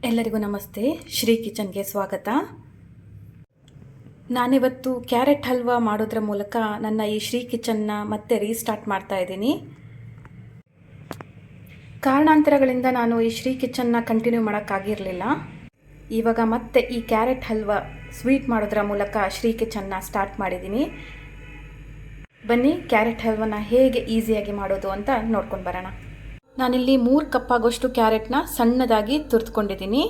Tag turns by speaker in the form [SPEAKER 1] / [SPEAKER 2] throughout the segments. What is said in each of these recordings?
[SPEAKER 1] ಎಲ್ಲರಿಗೂ ನಮಸ್ತೆ. ಶ್ರೀ ಕಿಚನ್ಗೆ ಸ್ವಾಗತ. ನಾನಿವತ್ತು ಕ್ಯಾರೆಟ್ ಹಲ್ವಾ ಮಾಡೋದ್ರ ಮೂಲಕ ನನ್ನ ಈ ಶ್ರೀ ಕಿಚನ್ನ ಮತ್ತೆ ರೀಸ್ಟಾರ್ಟ್ ಮಾಡ್ತಾ ಇದ್ದೀನಿ. ಕಾರಣಾಂತರಗಳಿಂದ ನಾನು ಈ ಶ್ರೀ ಕಿಚನ್ನ ಕಂಟಿನ್ಯೂ ಮಾಡೋಕ್ಕಾಗಿರಲಿಲ್ಲ. ಇವಾಗ ಮತ್ತೆ ಈ ಕ್ಯಾರೆಟ್ ಹಲ್ವಾ ಸ್ವೀಟ್ ಮಾಡೋದ್ರ ಮೂಲಕ ಶ್ರೀ ಕಿಚನ್ನ ಸ್ಟಾರ್ಟ್ ಮಾಡಿದ್ದೀನಿ. ಬನ್ನಿ ಕ್ಯಾರೆಟ್ ಹಲ್ವಾನ ಹೇಗೆ ಈಸಿಯಾಗಿ ಮಾಡೋದು ಅಂತ ನೋಡ್ಕೊಂಡು ಬರೋಣ. ನಾನಿಲ್ಲಿ 3 ಕಪ್ ಆಗೋಷ್ಟು ಕ್ಯಾರೆಟ್ನ ಸಣ್ಣದಾಗಿ ತುರಿದುಕೊಂಡಿದ್ದೀನಿ.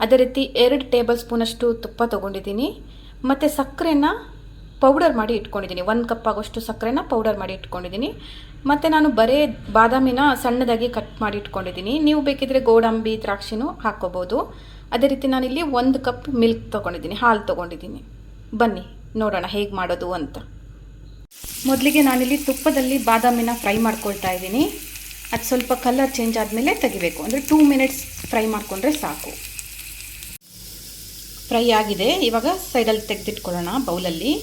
[SPEAKER 1] ಅದೇ ರೀತಿ 2 ಟೇಬಲ್ ಸ್ಪೂನಷ್ಟು ತುಪ್ಪ ತೊಗೊಂಡಿದ್ದೀನಿ. ಮತ್ತು ಸಕ್ಕರೆನ ಪೌಡರ್ ಮಾಡಿ ಇಟ್ಕೊಂಡಿದ್ದೀನಿ. 1 ಕಪ್ ಆಗೋಷ್ಟು ಸಕ್ಕರೆನ ಪೌಡರ್ ಮಾಡಿ ಇಟ್ಕೊಂಡಿದ್ದೀನಿ. ಮತ್ತು ನಾನು ಬರೀ ಬಾದಾಮಿನ ಸಣ್ಣದಾಗಿ ಕಟ್ ಮಾಡಿ ಇಟ್ಕೊಂಡಿದ್ದೀನಿ. ನೀವು ಬೇಕಿದ್ರೆ ಗೋಡಂಬಿ ದ್ರಾಕ್ಷಿನೂ ಹಾಕ್ಕೋಬೋದು. ಅದೇ ರೀತಿ ನಾನಿಲ್ಲಿ 1 ಕಪ್ ಮಿಲ್ಕ್ ತೊಗೊಂಡಿದ್ದೀನಿ, ಹಾಲು ತೊಗೊಂಡಿದ್ದೀನಿ. ಬನ್ನಿ ನೋಡೋಣ ಹೇಗೆ ಮಾಡೋದು ಅಂತ. ಮೊದಲಿಗೆ ನಾನಿಲ್ಲಿ ತುಪ್ಪದಲ್ಲಿ ಬಾದಾಮಿನ ಫ್ರೈ ಮಾಡ್ಕೊಳ್ತಾ ಇದ್ದೀನಿ. ಅದು ಸ್ವಲ್ಪ ಕಲರ್ ಚೇಂಜ್ ಆದಮೇಲೆ ತೆಗಿಬೇಕು. ಅಂದರೆ 2 ಮಿನಿಟ್ಸ್ ಫ್ರೈ ಮಾಡಿಕೊಂಡ್ರೆ ಸಾಕು. ಫ್ರೈ ಆಗಿದೆ. ಇವಾಗ ಸೈಡಲ್ಲಿ ತೆಗೆದಿಟ್ಕೊಳ್ಳೋಣ ಬೌಲಲ್ಲಿ.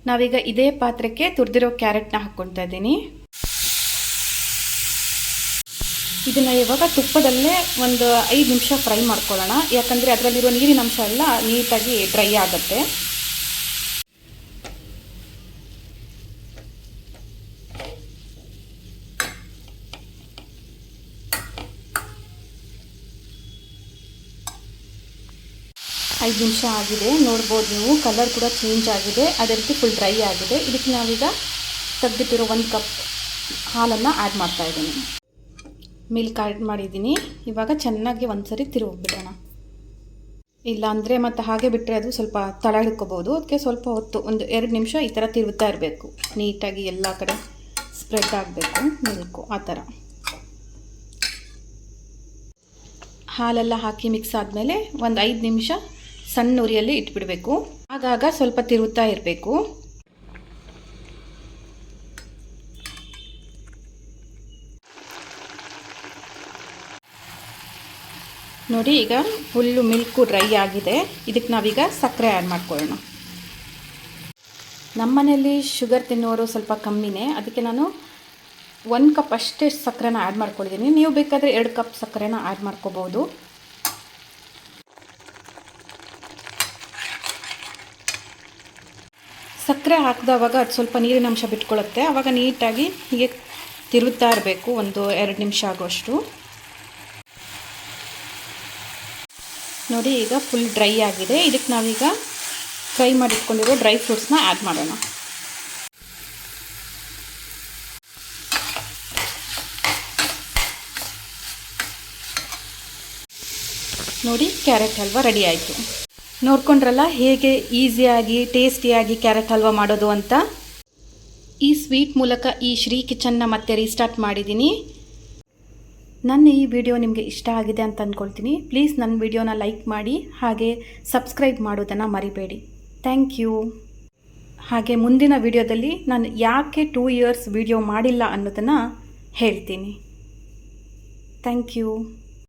[SPEAKER 1] ನಾವೀಗ ಇದೇ ಪಾತ್ರಕ್ಕೆ ತುರಿದಿರೋ ಕ್ಯಾರೆಟ್ನ ಹಾಕ್ಕೊಳ್ತಾ ಇದ್ದೀನಿ. ಇದನ್ನು ಇವಾಗ ತುಪ್ಪದಲ್ಲೇ ಒಂದು 5 ನಿಮಿಷ ಫ್ರೈ ಮಾಡ್ಕೊಳ್ಳೋಣ. ಯಾಕಂದರೆ ಅದರಲ್ಲಿರೋ ನೀರಿನ ಅಂಶ ಎಲ್ಲ ನೀಟಾಗಿ ಡ್ರೈ ಆಗುತ್ತೆ. ಐದು ನಿಮಿಷ ಆಗಿದೆ, ನೋಡ್ಬೋದು ನೀವು. ಕಲರ್ ಕೂಡ ಚೇಂಜ್ ಆಗಿದೆ, ಅದೇ ರೀತಿ ಫುಲ್ ಡ್ರೈ ಆಗಿದೆ. ಇದಕ್ಕೆ ನಾವೀಗ ತೆಗೆದಿಟ್ಟಿರೋ 1 ಕಪ್ ಹಾಲನ್ನು ಆ್ಯಡ್ ಮಾಡ್ತಾ ಇದ್ದೀನಿ. ಮಿಲ್ಕ್ ಆ್ಯಡ್ ಮಾಡಿದ್ದೀನಿ. ಇವಾಗ ಚೆನ್ನಾಗಿ ಒಂದ್ಸರಿ ತಿರುಗಿಬಿಡೋಣ. ಇಲ್ಲ ಅಂದರೆ ಮತ್ತು ಹಾಗೆ ಬಿಟ್ಟರೆ ಅದು ಸ್ವಲ್ಪ ತಳ ಹಿಡ್ಕೋಬೋದು. ಅದಕ್ಕೆ ಸ್ವಲ್ಪ ಹೊತ್ತು ಒಂದು 2 ನಿಮಿಷ ಈ ಥರ ತಿರುಗ್ತಾ ಇರಬೇಕು. ನೀಟಾಗಿ ಎಲ್ಲ ಕಡೆ ಸ್ಪ್ರೆಡ್ ಆಗಬೇಕು ಮಿಲ್ಕು. ಆ ಥರ ಹಾಲೆಲ್ಲ ಹಾಕಿ ಮಿಕ್ಸ್ ಆದಮೇಲೆ ಒಂದು 5 ನಿಮಿಷ ಸಣ್ಣ ಉರಿಯಲ್ಲಿ ಇಟ್ಬಿಡಬೇಕು. ಆಗಾಗ ಸ್ವಲ್ಪ ತಿರುಗ್ತಾ ಇರಬೇಕು. ನೋಡಿ, ಈಗ ಫುಲ್ಲು ಮಿಲ್ಕು ಡ್ರೈ ಆಗಿದೆ. ಇದಕ್ಕೆ ನಾವೀಗ ಸಕ್ಕರೆ ಆ್ಯಡ್ ಮಾಡ್ಕೊಳ್ಳೋಣ. ನಮ್ಮ ಮನೆಯಲ್ಲಿ ಶುಗರ್ ತಿನ್ನೋರು ಸ್ವಲ್ಪ ಕಮ್ಮಿನೇ, ಅದಕ್ಕೆ ನಾನು 1 ಕಪ್ ಅಷ್ಟೇ ಸಕ್ಕರೆನ ಆ್ಯಡ್ ಮಾಡ್ಕೊಂಡಿದ್ದೀನಿ. ನೀವು ಬೇಕಾದರೆ 2 ಕಪ್ ಸಕ್ಕರೆನ ಆ್ಯಡ್ ಮಾಡ್ಕೋಬೋದು. ಸಕ್ಕರೆ ಹಾಕಿದವಾಗ ಅದು ಸ್ವಲ್ಪ ನೀರಿನ ಅಂಶ ಬಿಟ್ಕೊಳ್ಳುತ್ತೆ. ಆವಾಗ ನೀಟಾಗಿ ಹೀಗೆ ತಿರುಗ್ತಾ ಇರಬೇಕು ಒಂದು 2 ನಿಮಿಷ ಆಗೋಷ್ಟು. ನೋಡಿ, ಈಗ ಫುಲ್ ಡ್ರೈ ಆಗಿದೆ. ಇದಕ್ಕೆ ನಾವೀಗ ಫ್ರೈ ಮಾಡಿಟ್ಕೊಂಡಿರೋ ಡ್ರೈ ಫ್ರೂಟ್ಸ್ನ ಆ್ಯಡ್ ಮಾಡೋಣ. ನೋಡಿ, ಕ್ಯಾರೆಟ್ ಹಲ್ವಾ ರೆಡಿ ಆಯಿತು. ನೋಡ್ಕೊಂಡ್ರಲ್ಲ ಹೇಗೆ ಈಸಿಯಾಗಿ ಟೇಸ್ಟಿಯಾಗಿ ಕ್ಯಾರೆಟ್ ಹಲ್ವಾ ಮಾಡೋದು ಅಂತ. ಈ ಸ್ವೀಟ್ ಮೂಲಕ ಈ ಶ್ರೀ ಕಿಚನ್ನ ಮತ್ತೆ ರೀಸ್ಟಾರ್ಟ್ ಮಾಡಿದ್ದೀನಿ. ನನ್ನ ಈ ವಿಡಿಯೋ ನಿಮಗೆ ಇಷ್ಟ ಆಗಿದೆ ಅಂತ ಅಂದ್ಕೊಳ್ತೀನಿ. ಪ್ಲೀಸ್ ನನ್ನ ವಿಡಿಯೋನ ಲೈಕ್ ಮಾಡಿ, ಹಾಗೆ ಸಬ್ಸ್ಕ್ರೈಬ್ ಮಾಡೋದನ್ನು ಮರಿಬೇಡಿ. Thank you. ಹಾಗೆ ಮುಂದಿನ ವಿಡಿಯೋದಲ್ಲಿ ನಾನು ಯಾಕೆ 2 ಇಯರ್ಸ್ ವಿಡಿಯೋ ಮಾಡಿಲ್ಲ ಅನ್ನೋದನ್ನು ಹೇಳ್ತೀನಿ. Thank you.